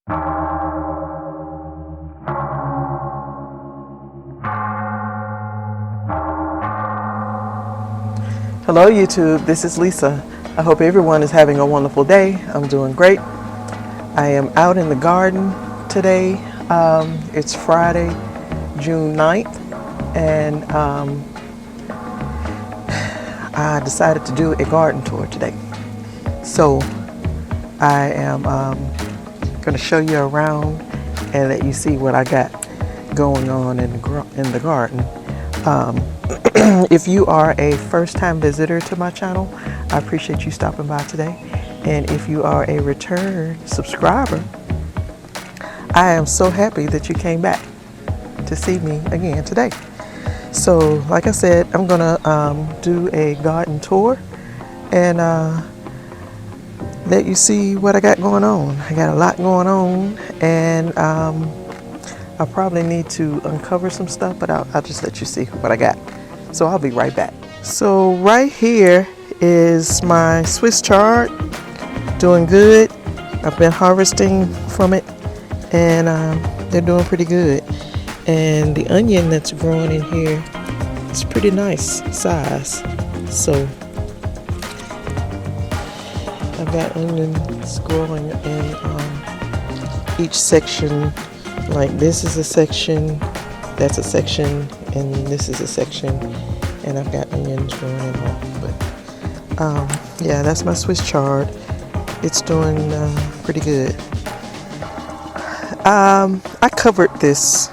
Hello YouTube, this is Lisa. I hope everyone is having a wonderful day. I'm doing great. I am out in the garden today. It's Friday, June 9th, and I decided to do a garden tour today. So I am going to show you around and let you see what I got going on in the garden. If you are a first-time visitor to my channel, I appreciate you stopping by today. And if you are a return subscriber, I am so happy that you came back to see me again today. So, like I said, I'm gonna do a garden tour and let you see what I got going on. I got a lot going on, and I probably need to uncover some stuff, but I'll just let you see what I got. So I'll be right back. So right here is my Swiss chard, doing good. I've been harvesting from it, and they're doing pretty good. And the onion that's growing in here is pretty nice size. So I've got onions growing in each section. Like this is a section, that's a section, and this is a section, and I've got onions growing in all. But yeah, that's my Swiss chard. It's doing pretty good. I covered this.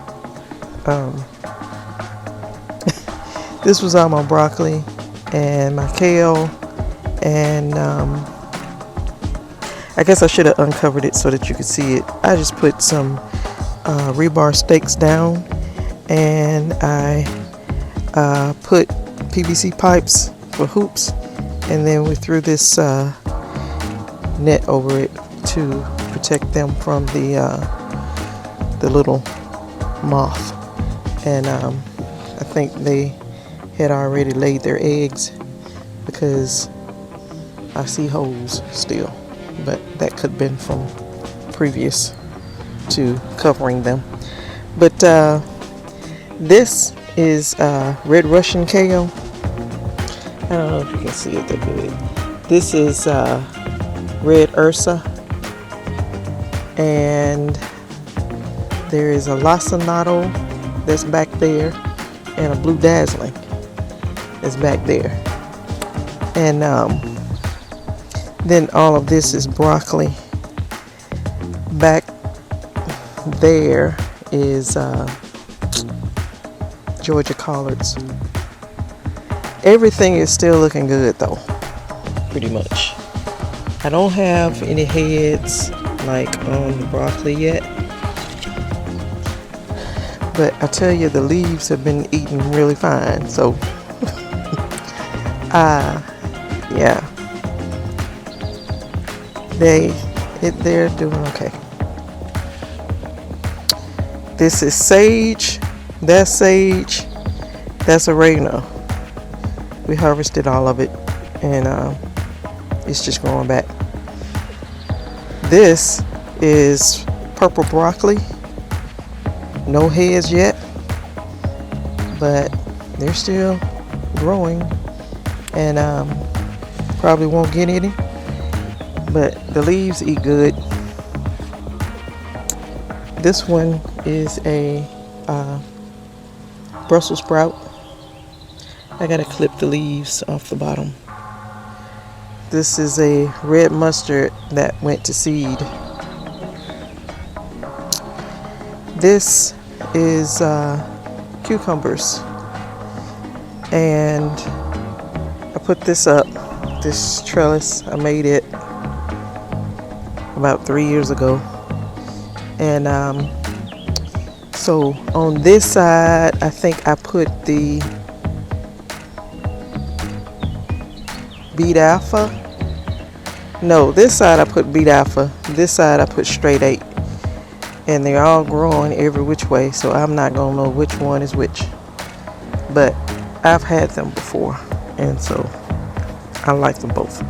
This was all my broccoli and my kale, and I guess I should have uncovered it so that you could see it. I just put some rebar stakes down, and I put PVC pipes for hoops, and then we threw this net over it to protect them from the little moth. And I think they had already laid their eggs, because I see holes still, but that could have been from previous to covering them. But this is red Russian kale. I don't know if you can see it that good. This is red Ursa, and there is a lacinato that's back there, and a blue dazzling that's back there. And then all of this is broccoli. Back there is Georgia collards. Everything is still looking good though, pretty much. I don't have any heads like on the broccoli yet, but I tell you, the leaves have been eaten really fine. So yeah, they're doing okay. This is sage, that's oregano. We harvested all of it, and it's just growing back. This is purple broccoli. No heads yet, but they're still growing, and probably won't get any, but the leaves eat good. This one is a Brussels sprout. I gotta clip the leaves off the bottom. This is a red mustard that went to seed. This is cucumbers, and I put this up, this trellis. I made it about 3 years ago, and so on this side I think I put the beet alpha. No, this side I put beet alpha, this side I put straight 8, and they're all growing every which way, so I'm not gonna know which one is which, but I've had them before, and so I like them both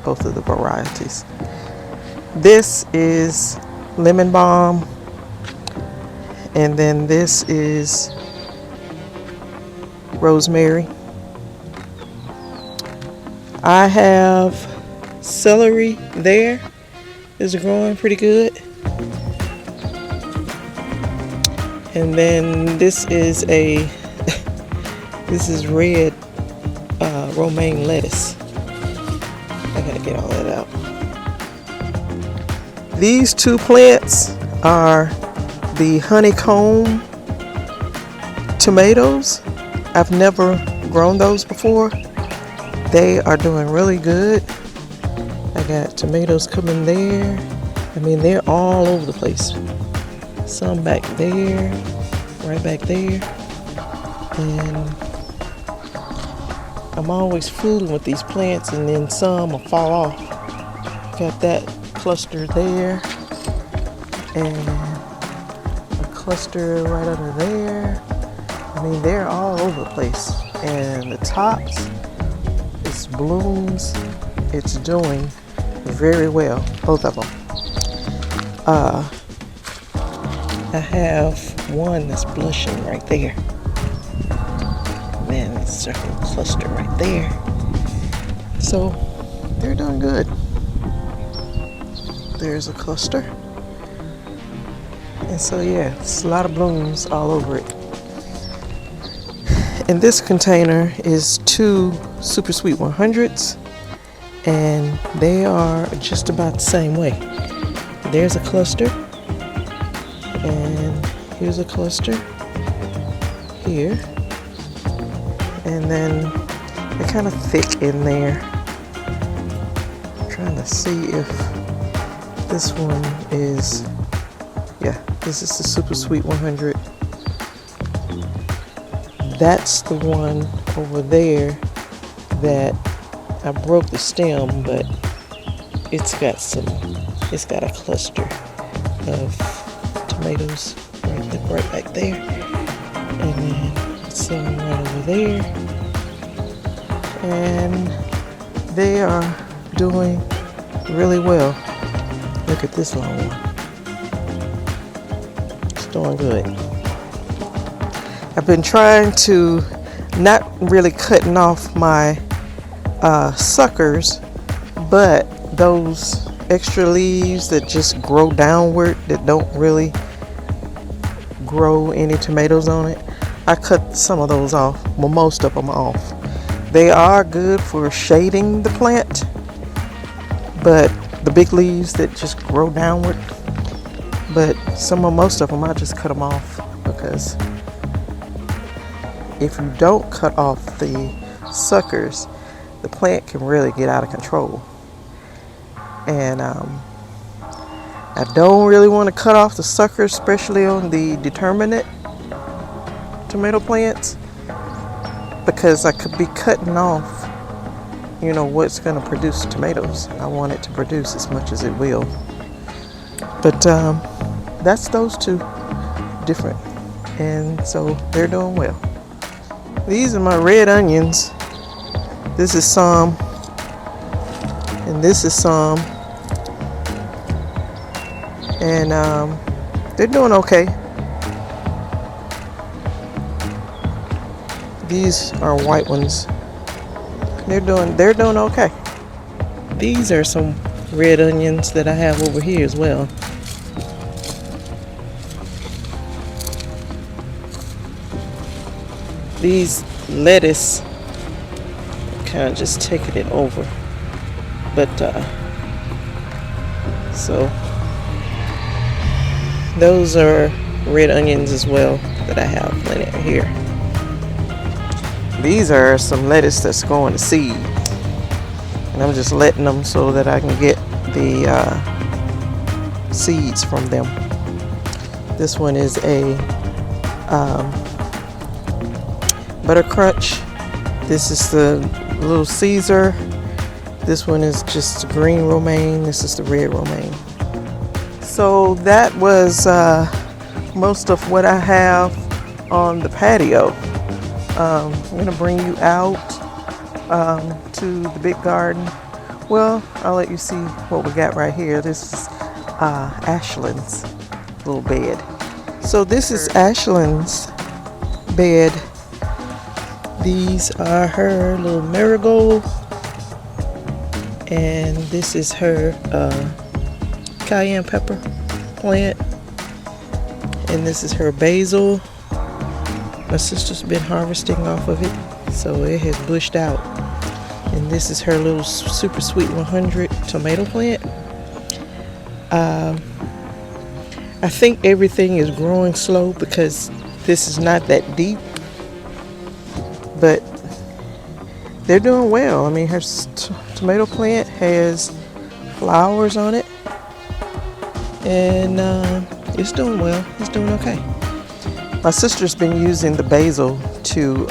of the varieties. This is lemon balm, and then this is rosemary. I have celery there. Is growing pretty good. And then this is this is red romaine lettuce. I gotta get all that out. These two plants are the honeycomb tomatoes. I've never grown those before. They are doing really good. I got tomatoes coming there. I mean, they're all over the place. Some back there, right back there. And I'm always fooling with these plants, and then some will fall off. Got that cluster there, and a cluster right under there. I mean, they're all over the place. And the tops, it's blooms. It's doing very well, both of them. I have one that's blushing right there. Man, it's a circle cluster right there. So they're doing good. There's a cluster. And so yeah, it's a lot of blooms all over it. And this container is 2 Super Sweet 100s, and they are just about the same way. There's a cluster, and here's a cluster here, and then they're kind of thick in there. I'm trying to see if this one is, yeah, this is the Super Sweet 100. That's the one over there that I broke the stem, but it's got a cluster of tomatoes right back there, and then some right over there, and they are doing really well. Look at this long one. It's doing good. I've been trying to not really cutting off my suckers, but those extra leaves that just grow downward that don't really grow any tomatoes on it, I cut some of those off, well, most of them off. They are good for shading the plant, but the big leaves that just grow downward, but most of them I just cut them off, because if you don't cut off the suckers, the plant can really get out of control. And I don't really want to cut off the suckers, especially on the determinate tomato plants, because I could be cutting off, what's going to produce tomatoes. I want it to produce as much as it will. But that's those two different, and so they're doing well. These are my red onions. This is some, and this is some, and they're doing okay. These are white ones. They're doing okay. These are some red onions that I have over here as well. These lettuce, kind of just taking it over, but so those are red onions as well that I have planted here. These are some lettuce that's going to seed, and I'm just letting them so that I can get the seeds from them. This one is a Butter Crunch. This is the Little Caesar. This one is just green romaine. This is the red romaine. So that was most of what I have on the patio. I'm going to bring you out to the big garden. Well, I'll let you see what we got right here. This is Ashlyn's little bed. So this is Ashlyn's bed. These are her little marigold, and this is her cayenne pepper plant, and this is her basil. My sister's been harvesting off of it, so it has bushed out. And this is her little super sweet 100 tomato plant. I think everything is growing slow because this is not that deep, but they're doing well. I mean, her tomato plant has flowers on it, and it's doing well. It's doing okay. My sister's been using the basil to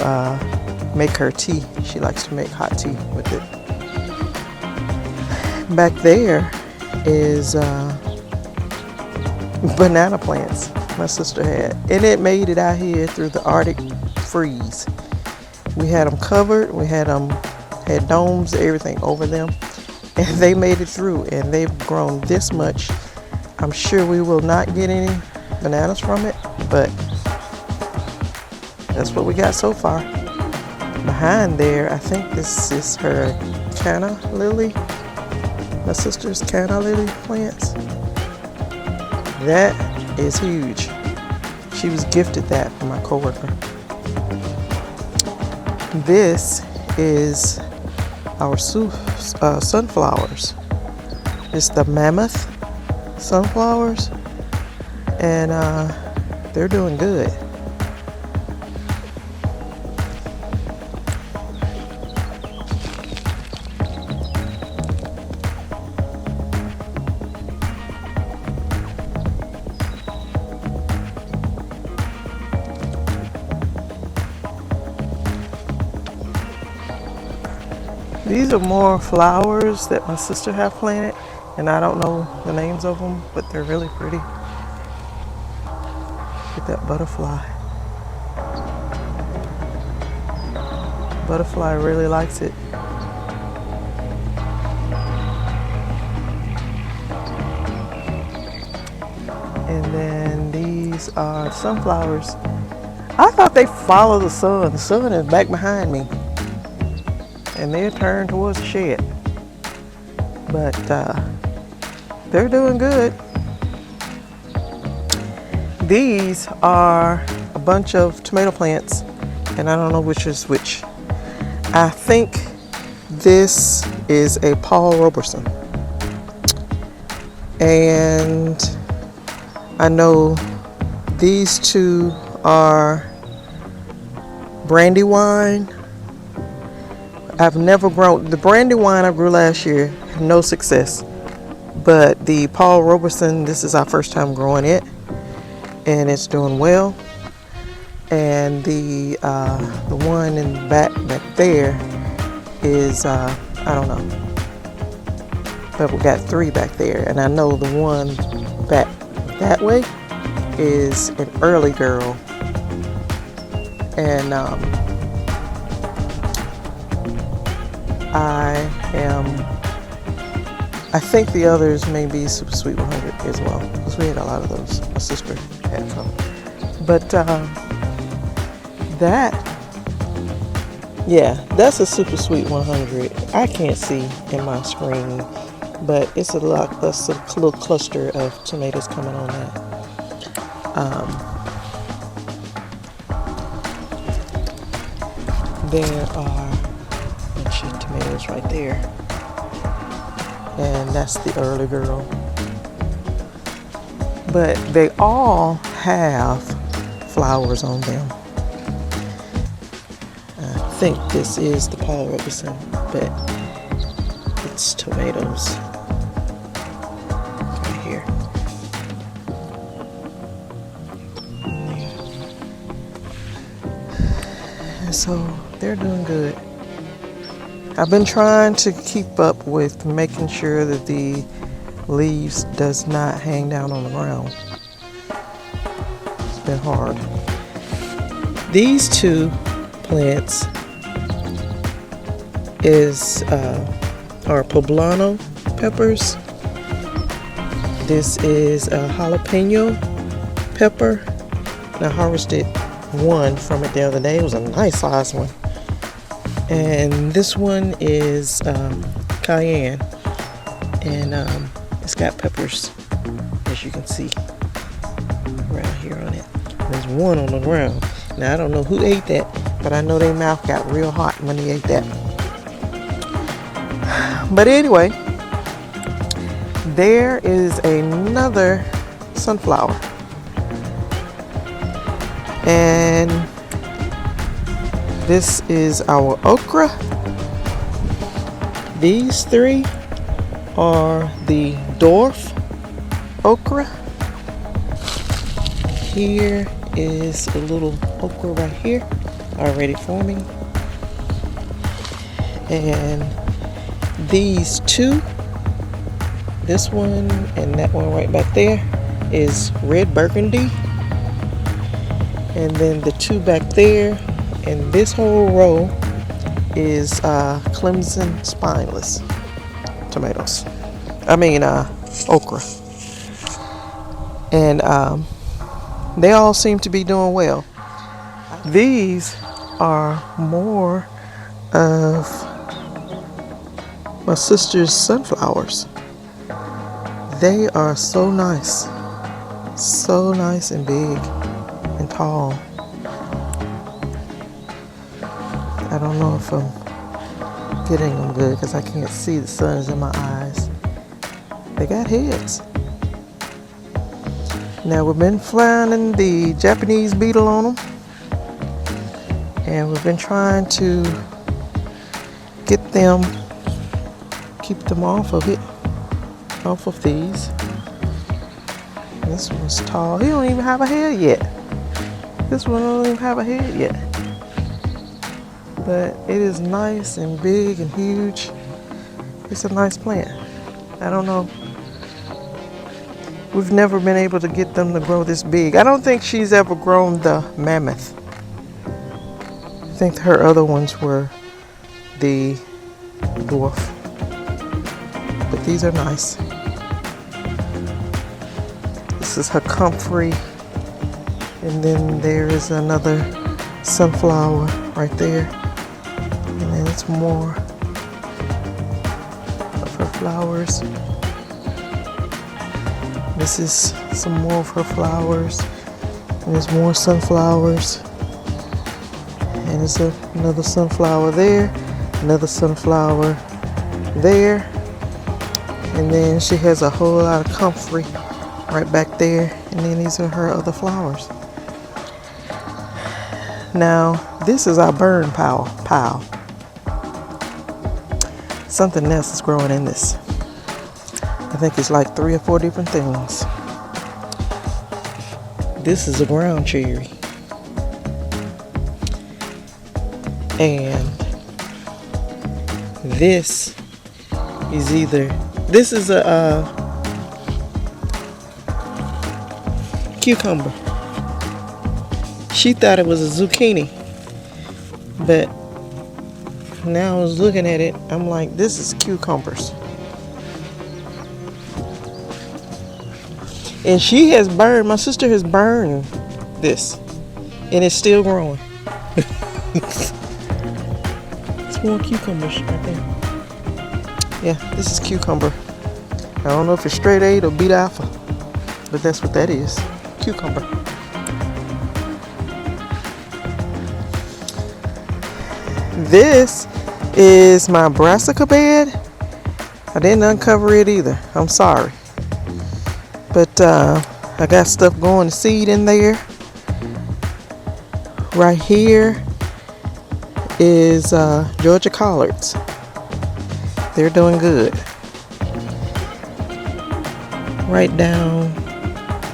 make her tea. She likes to make hot tea with it. Back there is banana plants my sister had, and it made it out here through the Arctic freeze. We had them covered. We had domes, everything over them, and they made it through, and they've grown this much. I'm sure we will not get any bananas from it, but that's what we got so far. Behind there, I think this is her canna lily. My sister's canna lily plants. That is huge. She was gifted that from my coworker. This is our sunflowers. It's the mammoth sunflowers, and they're doing good. These are more flowers that my sister have planted, and I don't know the names of them, but they're really pretty. Look at that butterfly. Butterfly really likes it. And then these are sunflowers. I thought they follow the sun. The sun is back behind me, and they're turned towards the shed. But they're doing good. These are a bunch of tomato plants, and I don't know which is which. I think this is a Paul Robeson, and I know these two are Brandywine. I've never grown the Brandywine. I grew last year, no success. But the Paul Robeson, this is our first time growing it, and it's doing well. And the one in the back there is I don't know, but we got three back there, and I know the one back that way is an early girl, and I think the others may be Super Sweet 100 as well, because we had a lot of those. My sister had some. But that's a Super Sweet 100. I can't see in my screen, but it's a little cluster of tomatoes coming on that. There are a bunch of tomatoes right there, and that's the early girl. But they all have flowers on them. I think this is the Paul Robeson, but it's tomatoes right here. And so they're doing good. I've been trying to keep up with making sure that the leaves does not hang down on the ground. It's been hard. These two plants are poblano peppers, This is a jalapeno pepper. And I harvested one from it the other day. It was a nice size one. And this one is cayenne. And it's got peppers, as you can see, around here on it. There's one on the ground. Now, I don't know who ate that, but I know their mouth got real hot when they ate that. But anyway, there is another sunflower. And this is our okra. These three are the dwarf okra. Here is a little okra right here, already forming. And these two, this one and that one right back there, is red burgundy. And then the two back there and this whole row is Clemson spineless tomatoes. Okra. And they all seem to be doing well. These are more of my sister's sunflowers. They are so nice and big and tall. I don't know if I'm getting them good because I can't see, the sun is in my eyes. They got heads. Now we've been finding the Japanese beetle on them, and we've been trying to keep them off of it, off of these. This one's tall. He don't even have a head yet. This one don't even have a head yet. But it is nice and big and huge. It's a nice plant. I don't know. We've never been able to get them to grow this big. I don't think she's ever grown the mammoth. I think her other ones were the dwarf. But these are nice. This is her comfrey. And then there is another sunflower right there. And then it's more of her flowers. This is some more of her flowers. And there's more sunflowers. And there's another sunflower there. Another sunflower there. And then she has a whole lot of comfrey right back there. And then these are her other flowers. Now, this is our burn pile. Something else is growing in this. I think it's like 3 or 4 different things. This is a ground cherry. And this is a cucumber. She thought it was a zucchini, but now I was looking at it, I'm like, this is cucumbers. And my sister has burned this, and it's still growing. It's more cucumbers right there. Yeah, this is cucumber. I don't know if it's straight A or beta alpha, but that's what that is, cucumber. This is my brassica bed. I didn't uncover it either. I'm sorry. But I got stuff going to seed in there. Right here is Georgia collards. They're doing good. Right down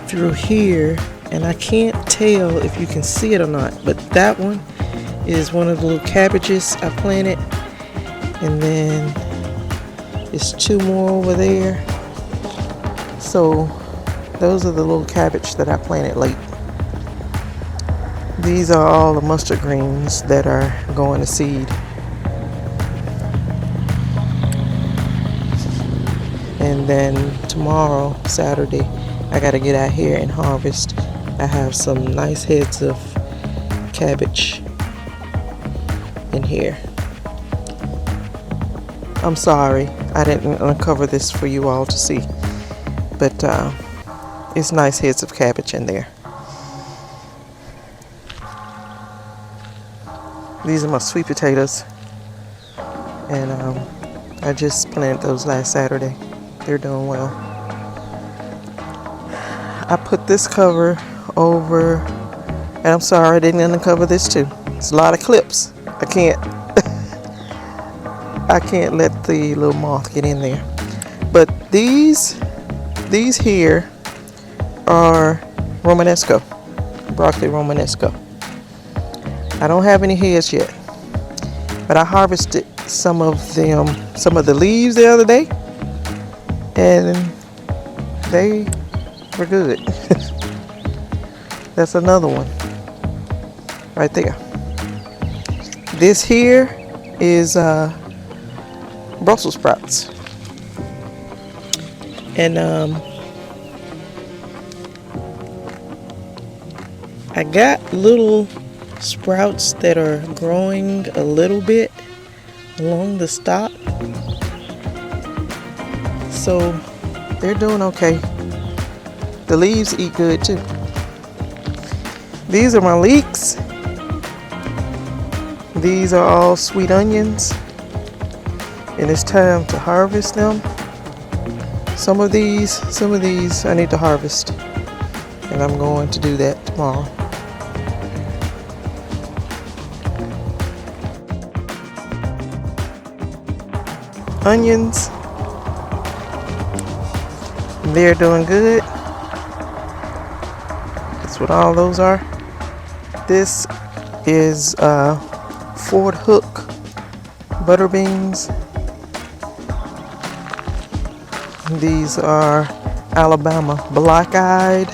through here, and I can't tell if you can see it or not, but that one is one of the little cabbages I planted, and then it's 2 more over there. So those are the little cabbage that I planted late. These are all the mustard greens that are going to seed. And And then tomorrow, Saturday, I gotta get out here and harvest. I have some nice heads of cabbage in here. I'm sorry I didn't uncover this for you all to see, but it's nice heads of cabbage in there. These are my sweet potatoes, and I just planted those last Saturday. They're doing well. I put this cover over, and I'm sorry I didn't uncover this too. It's a lot of clips. I can't let the little moth get in there. But these here are Romanesco, broccoli Romanesco. I don't have any heads yet, but I harvested some of the leaves the other day, and they were good. That's another one right there. This here is Brussels sprouts, and I got little sprouts that are growing a little bit along the stalk, so they're doing okay. The leaves eat good too. These are my leeks. These are all sweet onions, and it's time to harvest them. Some of these I need to harvest, and I'm going to do that tomorrow. Onions, they're doing good. That's what all those are. This is Ford Hook butter beans. These are Alabama black-eyed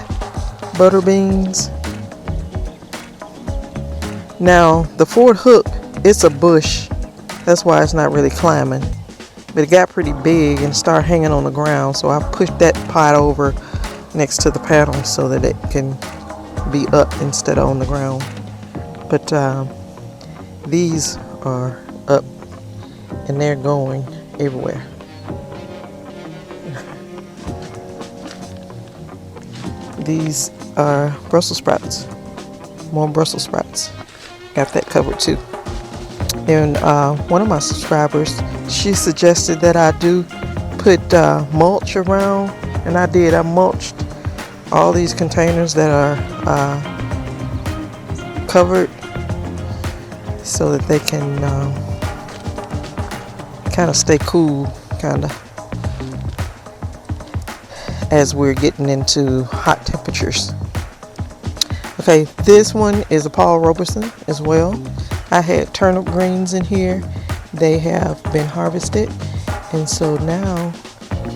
butter beans. Now the Ford Hook, it's a bush, that's why it's not really climbing. But it got pretty big and started hanging on the ground, so I pushed that pot over next to the panel so that it can be up instead of on the ground. But these are up and they're going everywhere. These are Brussels sprouts, more Brussels sprouts. Got that covered too. And one of my subscribers, she suggested that I do put mulch around, and I did. I mulched all these containers that are covered so that they can kind of stay cool, kind of, as we're getting into hot temperatures. Okay, this one is a Paul Robeson as well. I had turnip greens in here. They have been harvested, and so now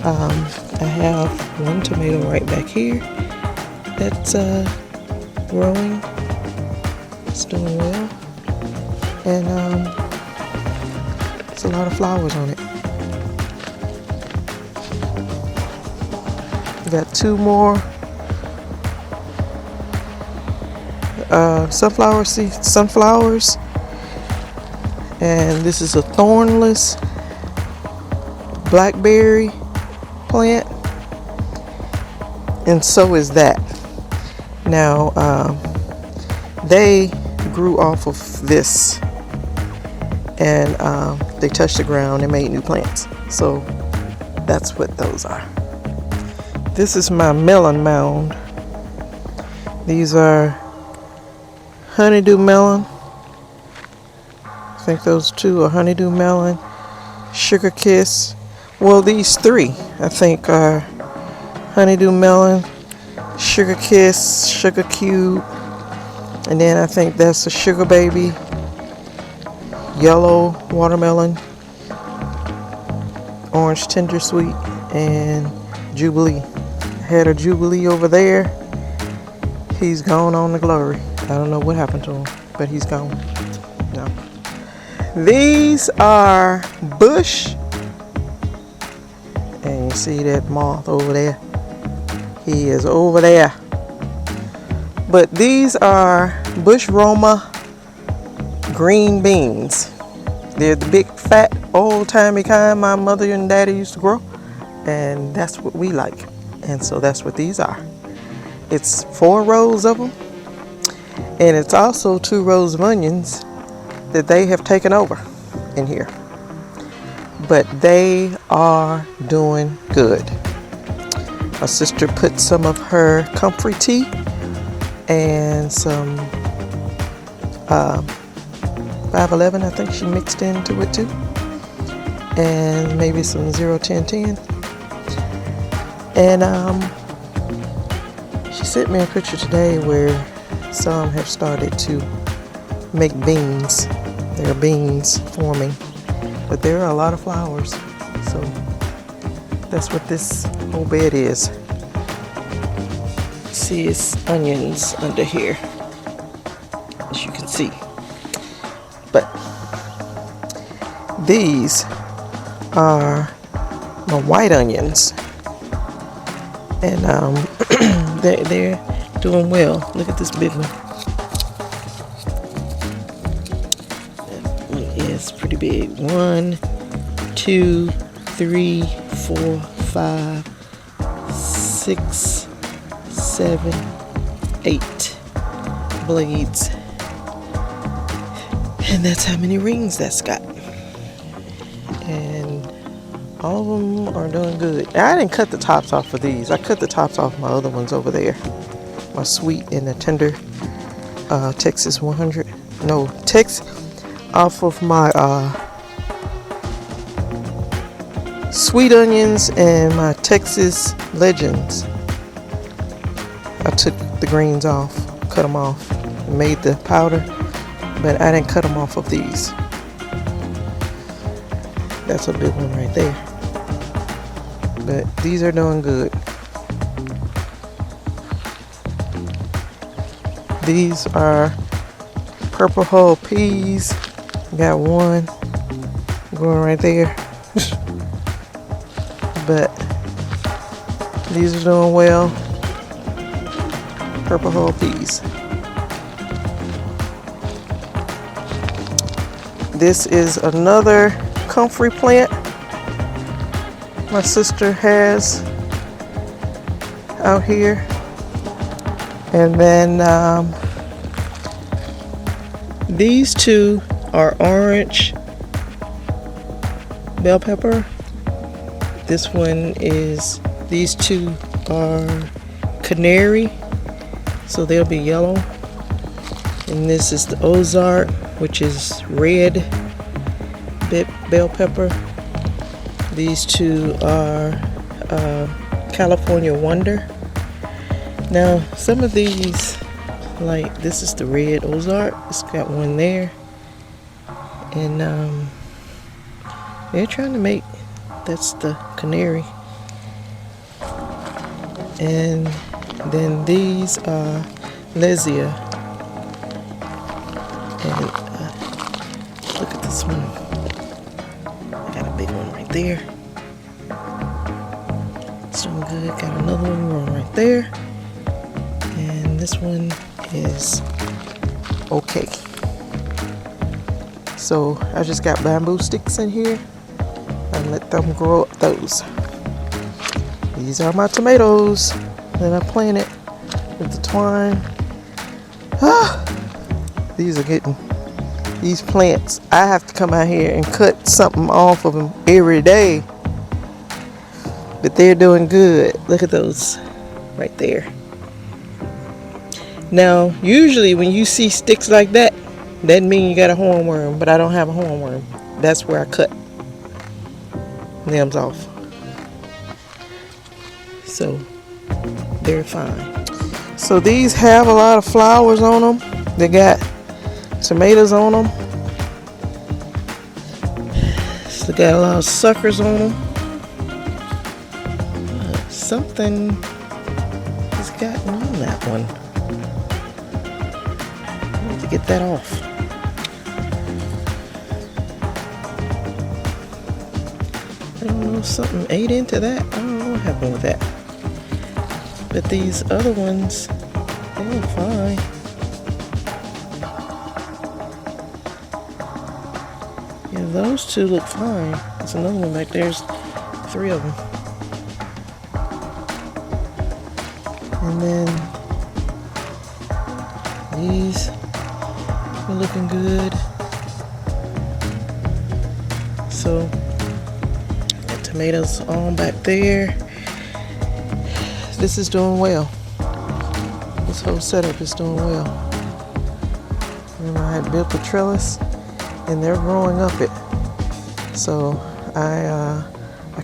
I have one tomato right back here that's growing. It's doing well, and it's a lot of flowers on it. Got two more sunflowers, and this is a thornless blackberry plant, and so is that. Now they grew off of this, and they touched the ground and made new plants, so that's what those are. This is my melon mound. These are honeydew melon. I think those two are honeydew melon, sugar kiss. Well, these three I think are honeydew melon, sugar kiss, sugar cube, and then I think that's a sugar baby, yellow watermelon, orange tender sweet, and jubilee. I had a jubilee over there. He's gone on to glory. I don't know what happened to him, but he's gone. No. These are bush, and you see that moth over there? He is over there. But these are Bush Roma green beans. They're the big, fat, old-timey kind my mother and daddy used to grow. And that's what we like. And so that's what these are. It's 4 rows of them. And it's also 2 rows of onions that they have taken over in here. But they are doing good. My sister put some of her comfrey tea and some 511, I think she mixed into it too, and maybe some 01010. And she sent me a picture today where some have started to make beans. There are beans forming, but there are a lot of flowers. So that's what this whole bed is. See, it's onions under here, as you can see. But these are my white onions, and they're doing well. Look at this big one. That one is pretty big. 1, 2, 3, 4, 5, 6, 7, 8 blades. And that's how many rings that's got. And all of them are doing good. I didn't cut the tops off of these. I cut the tops off my other ones over there. My sweet and the tender Texas 100. No, off of my sweet onions and my Texas Legends. I took the greens off, cut them off, and made the powder. But I didn't cut them off of these. That's a big one right there. But these are doing good. These are purple hull peas. Got one going right there. But these are doing well. Purple hull peas. This is another comfrey plant my sister has out here. And then these 2 are orange bell pepper. This one is, these 2 are canary, so they'll be yellow. And this is the Ozark, which is red bell pepper. These 2 are California Wonder. Now, some of these, like this is the red Ozark. It's got one there. And they're trying to make, that's the canary. And then these are Lesia. And look at this one. I got a big one right there. It's doing good. Got another one growing right there. And this one is okay. So I just got bamboo sticks in here and let them grow up those. These are my tomatoes that I planted with the twine. These are getting, these plants, I have to come out here and cut something off of them every day. But they're doing good. Look at those right there. Now, usually when you see sticks like that, that means you got a hornworm, but I don't have a hornworm. That's where I cut limbs off. So, they're fine. So these have a lot of flowers on them. They got tomatoes on them. So they got a lot of suckers on them. Something has gotten on that one. I need to get that off. I don't know, something ate into that. I don't know what happened with that. But these other ones, they look fine. Yeah, those two look fine. There's another one back there. There's 3 of them. And then these are looking good. So the tomatoes on back there. This is doing well. This whole setup is doing well. Remember, I had built the trellis, and they're growing up it. So I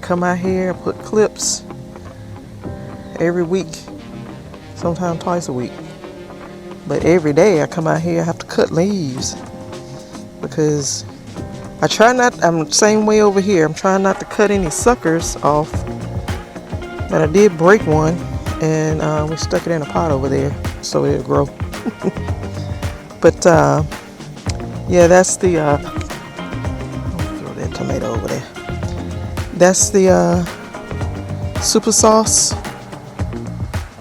come out here, I put clips every week, sometimes twice a week. But every day I come out here, I have to cut leaves because I try not, I'm the same way over here. I'm trying not to cut any suckers off. But I did break one, and we stuck it in a pot over there so it'll grow. But yeah, that's the I'll throw that tomato over there. That's the super sauce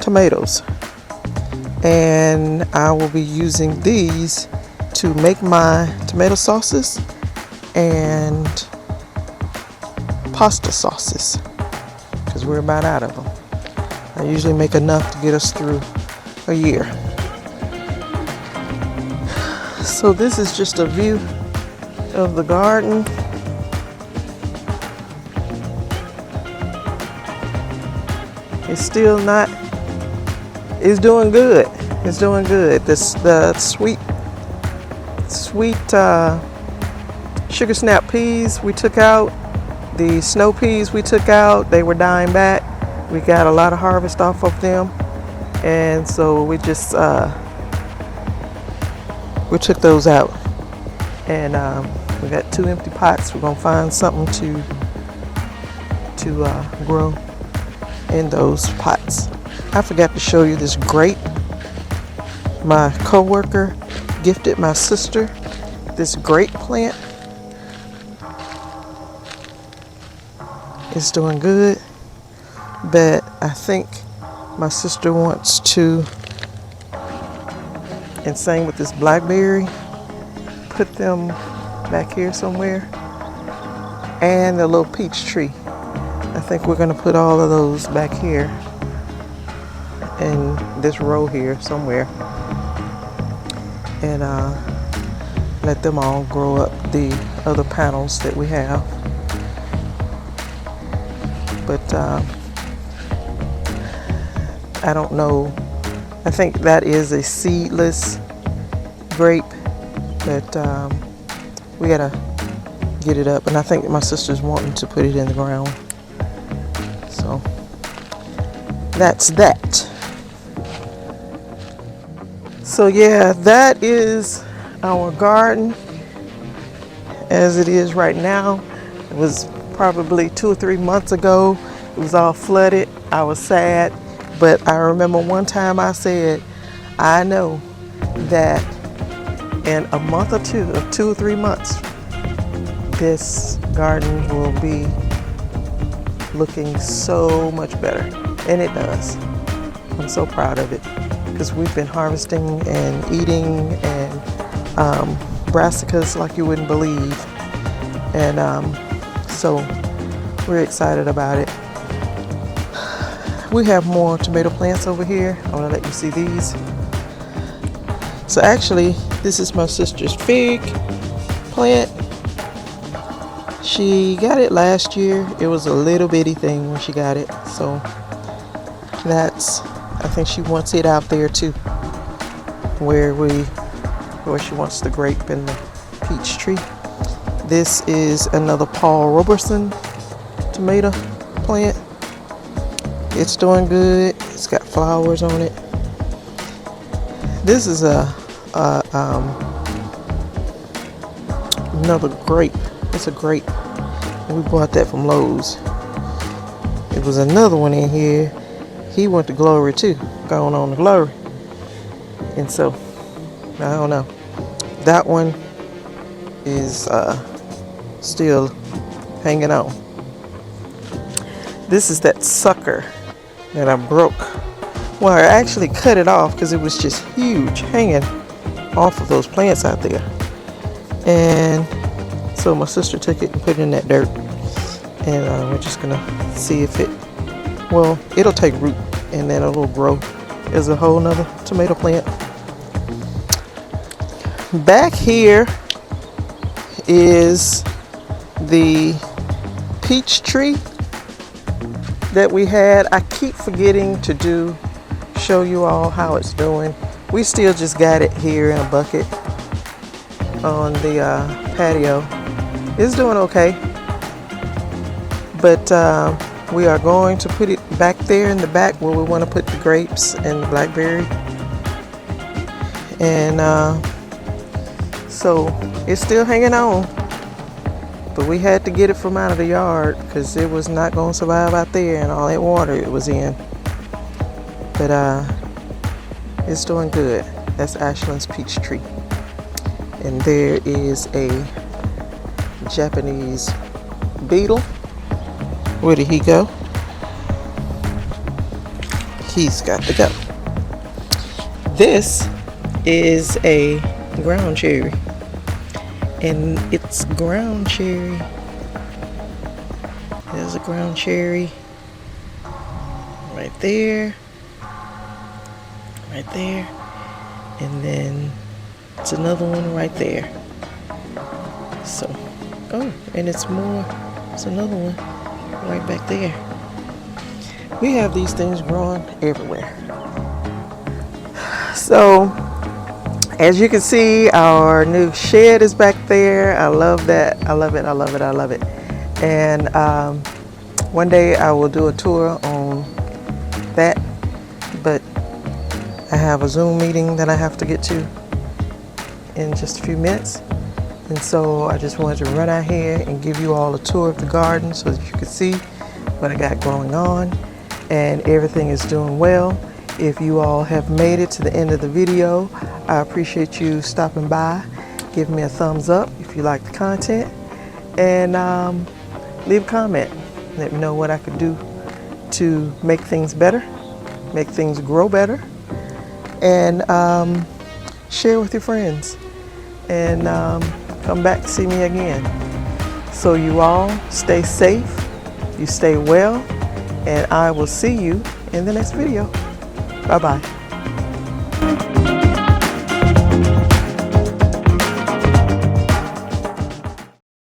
tomatoes, and I will be using these to make my tomato sauces and pasta sauces, because we're about out of them. I usually make enough to get us through a year. So this is just a view of the garden. It's still not, it's doing good. It's doing good. The sweet sugar snap peas we took out, the snow peas we took out, they were dying back. We got a lot of harvest off of them, and so we just we took those out, and we got 2 empty pots. We're gonna find something to grow in those pots. I forgot to show you this grape. My coworker gifted my sister this grape plant. It's doing good, but I think my sister wants to, and same with this blackberry, put them back here somewhere, and the little peach tree. I think we're gonna put all of those back here in this row here somewhere, and let them all grow up the other panels that we have. But I don't know. I think that is a seedless grape, but we gotta get it up, and I think my sister's wanting to put it in the ground. So that's that. So yeah, that is our garden as it is right now. It was probably 2 or 3 months ago. It was all flooded. I was sad, but I remember one time I said, I know that in a month or 2 or 3 months, this garden will be looking so much better, and it does. I'm so proud of it, because we've been harvesting and eating and brassicas like you wouldn't believe, and so we're excited about it. We have more tomato plants over here. I want to let you see these. So actually, this is my sister's fig plant. She got it last year. It was a little bitty thing when she got it. So that's, I think she wants it out there too, where she wants the grape and the peach tree. This is another Paul Roberson tomato plant. It's doing good. It's got flowers on it. This is another grape. It's a grape. We bought that from Lowe's. It was another one in here. He went to Glory too, going on to Glory. And so, I don't know. That one is still hanging on. This is that sucker that I broke. Well, I actually cut it off because it was just huge, hanging off of those plants out there. And so my sister took it and put it in that dirt. And we're just gonna see if it'll take root and then it'll grow as a whole nother tomato plant. Back here is the peach tree that we had. I keep forgetting to show you all how it's doing. We still just got it here in a bucket on the patio. It's doing okay, but we are going to put it back there in the back where we want to put the grapes and the blackberry. And so it's still hanging on, but we had to get it from out of the yard because it was not going to survive out there and all that water it was in. But it's doing good. That's Ashland's peach tree. And there is a Japanese beetle. Where did he go? He's got to go. This is a ground cherry. And it's ground cherry. There's a ground cherry right there. Right there. And then it's another one right there. So, oh, and it's another one right back there. We have these things growing everywhere. So, as you can see, our new shed is back there. I love that. I love it. I love it. I love it. And one day I will do a tour on that. But I have a Zoom meeting that I have to get to in just a few minutes. And so I just wanted to run out here and give you all a tour of the garden so that you can see what I got going on. And everything is doing well. If you all have made it to the end of the video, I appreciate you stopping by. Give me a thumbs up if you like the content. And leave a comment. Let me know what I could do to make things better, make things grow better. And share with your friends. And come back to see me again. So you all stay safe, you stay well, and I will see you in the next video. Bye-bye.